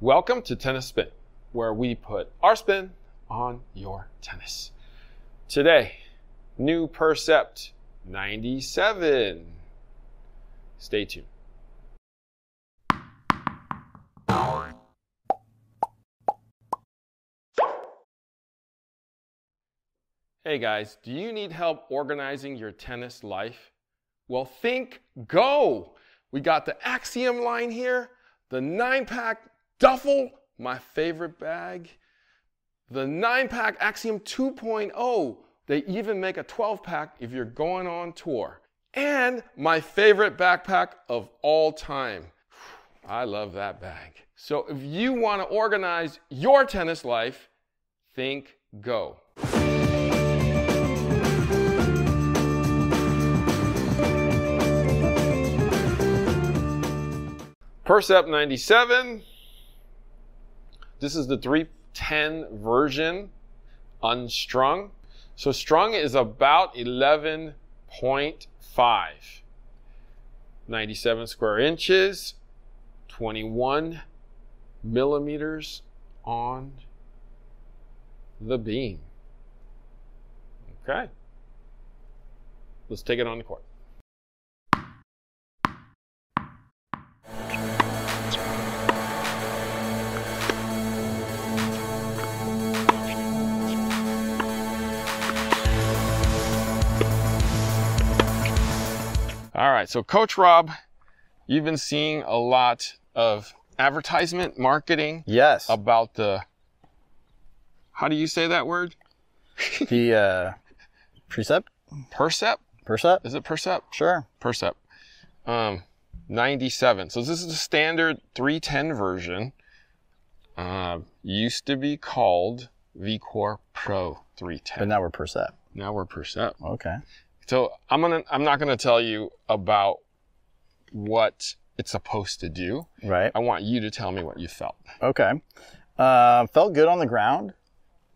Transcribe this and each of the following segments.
Welcome to Tennis Spin, where we put our spin on your tennis. Today, new Percept 97. Stay tuned. Hey guys, do you need help organizing your tennis life? Well, think Geau. We got the Axiom line here, the 9-pack duffel, my favorite bag, the 9-pack Axiom 2.0. They even make a 12-pack if you're going on tour. And my favorite backpack of all time. I love that bag. So if you want to organize your tennis life, think Geau. Percept 97. This is the 310 version, unstrung. So strung is about 11.5. 97 square inches, 21 millimeters on the beam. Okay. Let's take it on the court. All right, so Coach Rob, you've been seeing a lot of advertisement marketing. Yes. About the, how do you say that word? The Precept? Percept? Percept? Is it Percept? Sure. Percept. 97. So this is the standard 310 version. Used to be called VCore Pro 310. But now we're Percept. Now we're Percept. Okay. So I'm not gonna tell you about what it's supposed to do. Right. I want you to tell me what you felt. Okay. Felt good on the ground.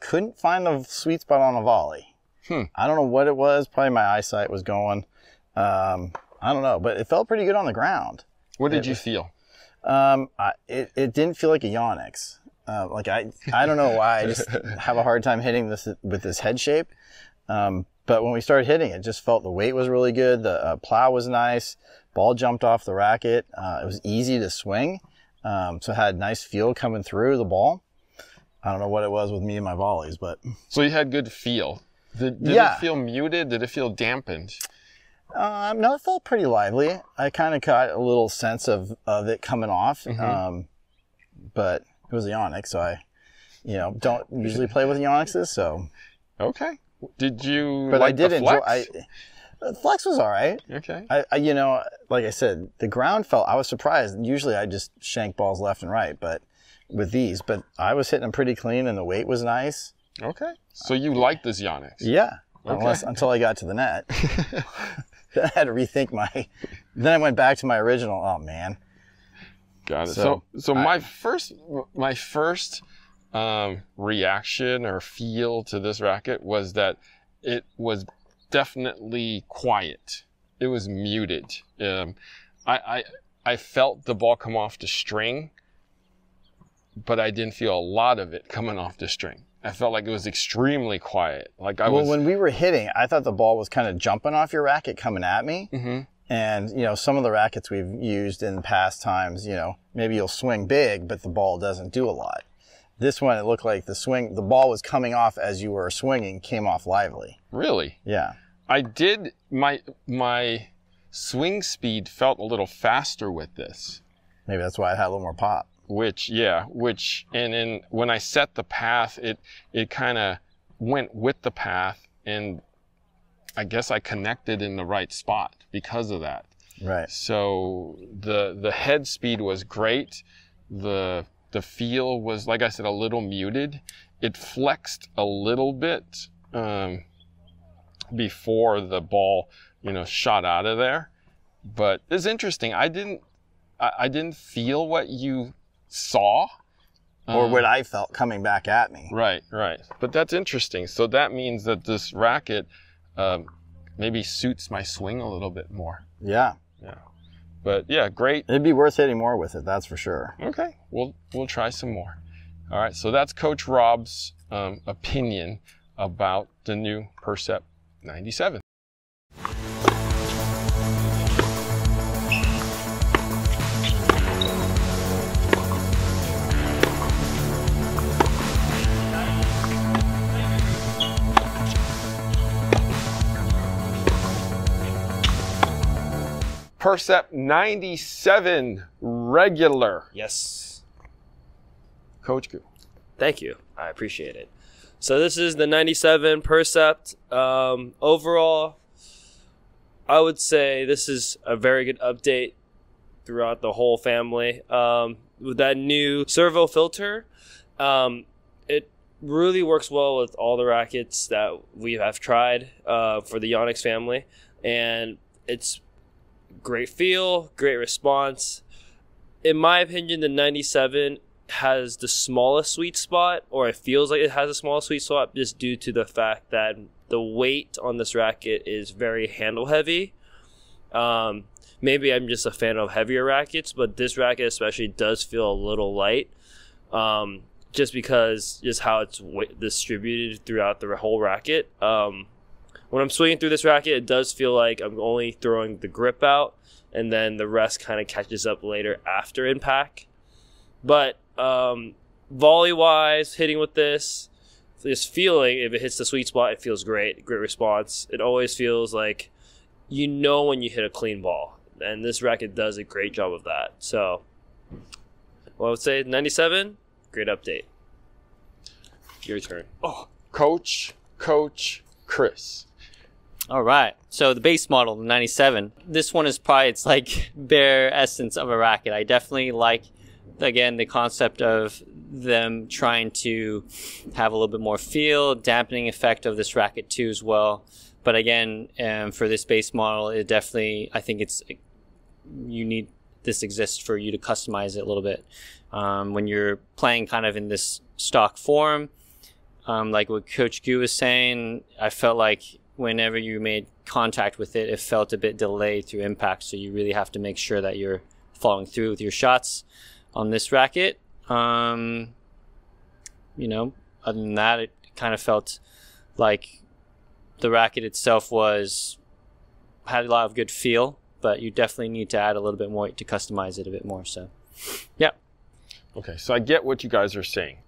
Couldn't find the sweet spot on a volley. I don't know what it was. Probably my eyesight was going. I don't know, but it felt pretty good on the ground. What did you feel? It didn't feel like a Yonex. Like I don't know why. I just have a hard time hitting this with this head shape. But when we started hitting, it just felt the weight was really good. The plow was nice. Ball jumped off the racket. It was easy to swing. So it had nice feel coming through the ball. I don't know what it was with me and my volleys, but. So you had good feel. Did yeah. It feel muted? Did it feel dampened? No, it felt pretty lively. I kind of got a little sense of it coming off. But it was a Yonex, so I, don't usually play with Yonexes, so. Okay. Did you but like I did the enjoy flex? The flex was all right. Okay. I like I said, the ground felt, I was surprised. Usually I just shank balls left and right, but with these, but I was hitting them pretty clean and the weight was nice. Okay. So you like this Yonex? Yeah. Okay. Until I got to the net. Then I had to rethink then I went back to my original, oh man. Got it. So my first reaction or feel to this racket was that it was definitely quiet. It was muted. I felt the ball come off the string, but I didn't feel a lot of it coming off the string. I felt like it was extremely quiet. When we were hitting, I thought the ball was kind of jumping off your racket coming at me. And, some of the rackets we've used in past times, maybe you'll swing big, but the ball doesn't do a lot. This one, it looked like the ball was coming off as you were swinging, came off lively. Really? Yeah. My swing speed felt a little faster with this. Maybe that's why it had a little more pop. And then when I set the path, it kind of went with the path, and I guess I connected in the right spot because of that. Right. So the head speed was great. The feel was, like I said, a little muted. It flexed a little bit before the ball, shot out of there. But it's interesting. I didn't feel what you saw. Or what I felt coming back at me. Right. But that's interesting. So that means that this racket maybe suits my swing a little bit more. Yeah. But yeah, great. It'd be worth hitting more with it, that's for sure. Okay, we'll try some more. All right, so that's Coach Rob's opinion about the new Percept 97. Percept 97 regular. Yes. Coach Geau. Thank you. I appreciate it. So this is the 97 Percept. Overall, I would say this is a very good update throughout the whole family. With that new Servo Filter, it really works well with all the rackets that we have tried for the Yonex family. And it's great feel, great response. In my opinion, the 97 has the smallest sweet spot, or it feels like it has a small sweet spot, just due to the fact that the weight on this racket is very handle heavy. Maybe I'm just a fan of heavier rackets, but this racket especially does feel a little light, just because just how it's distributed throughout the whole racket. When I'm swinging through this racket, it does feel like I'm only throwing the grip out, and then the rest kind of catches up later after impact. But volley-wise, hitting with this feeling, if it hits the sweet spot, it feels great. Great response. It always feels like you know when you hit a clean ball, and this racket does a great job of that. So, well, I would say 97, great update. Your turn. Oh, Coach Chris. All right. So the base model, the 97. This one is probably its like bare essence of a racket. I definitely like, again, the concept of them trying to have a little bit more feel, dampening effect of this racket too as well. But again, for this base model, it definitely, I think this exists for you to customize it a little bit. When you're playing kind of in this stock form, like what Coach Geau was saying, I felt like whenever you made contact with it, it felt a bit delayed through impact. So you really have to make sure that you're following through with your shots on this racket. You know, other than that, it kind of felt like the racket itself had a lot of good feel, but you definitely need to add a little bit more to customize it a bit more. So, yeah. Okay, so I get what you guys are saying.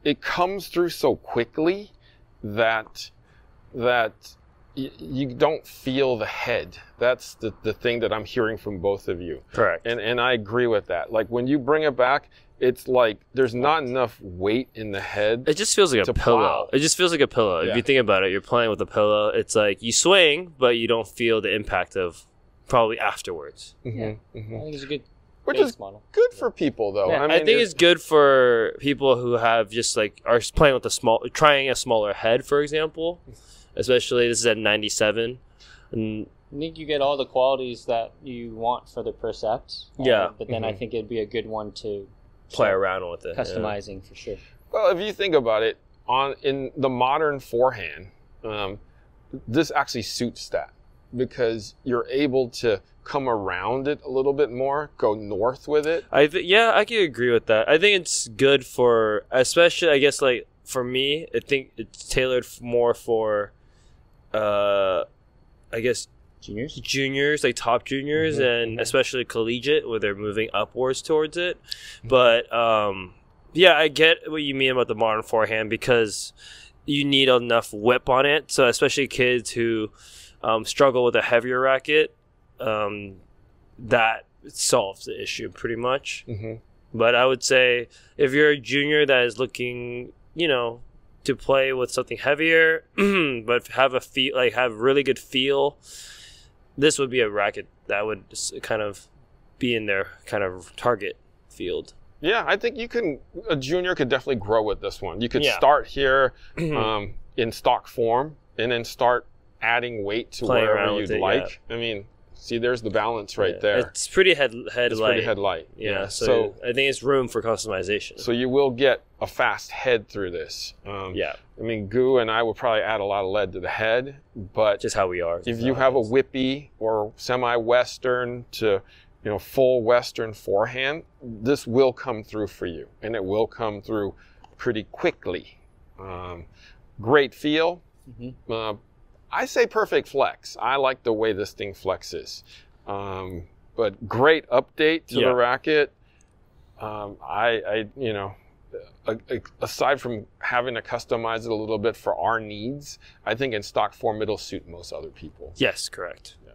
It comes through so quickly that you don't feel the head. That's the thing that I'm hearing from both of you. Correct. And I agree with that. Like when you bring it back, it's like there's not enough weight in the head. It just feels like a pillow. plow. It just feels like a pillow. Yeah. If you think about it, you're playing with a pillow. It's like you swing, but you don't feel the impact of probably afterwards. Mm-hmm, Yeah. mm-hmm. I think it's a good Which base is model. good for people though. Yeah. I think it's good for people who have just like are playing with trying a smaller head, for example. Especially this is at 97, and I think you get all the qualities that you want for the Percept. Yeah. But then I think it'd be a good one to play start around with it. customizing for sure. Well, if you think about it, in the modern forehand, this actually suits that because you're able to come around it a little bit more, go north with it. I can agree with that. I think it's good for, especially I guess like for me, I think it's tailored more for, I guess juniors, like top juniors, and especially collegiate, where they're moving upwards towards it. But yeah, I get what you mean about the modern forehand because you need enough whip on it. So especially kids who struggle with a heavier racket, that solves the issue pretty much. But I would say if you're a junior that is looking, you know, to play with something heavier, but have really good feel, this would be a racket that would kind of be in their kind of target field. Yeah, I think a junior could definitely grow with this one. You could start here in stock form and then start adding weight to Playing wherever around you'd with it, like. I mean, See, there's the balance right there. It's pretty head It's light. pretty head light. Yeah, so I think it's room for customization. So you will get a fast head through this. Yeah. I mean, Geau and I will probably add a lot of lead to the head, but Just how we are. if you have a whippy or semi-Western to full Western forehand, this will come through for you, and it will come through pretty quickly. Great feel. I say perfect flex. I like the way this thing flexes. But great update to the racket. Aside from having to customize it a little bit for our needs, I think in stock form it'll suit most other people. Yes, correct. Yeah.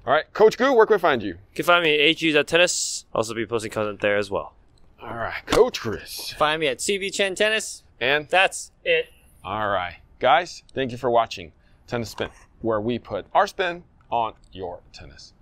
All right, Coach Geau, where can we find you? You can find me at HUs@tennis. Also be posting content there as well. All right, Coach Chris. Find me at CV Chen Tennis. And That's it. all right, guys, thank you for watching Tennis Spin, where we put our spin on your tennis.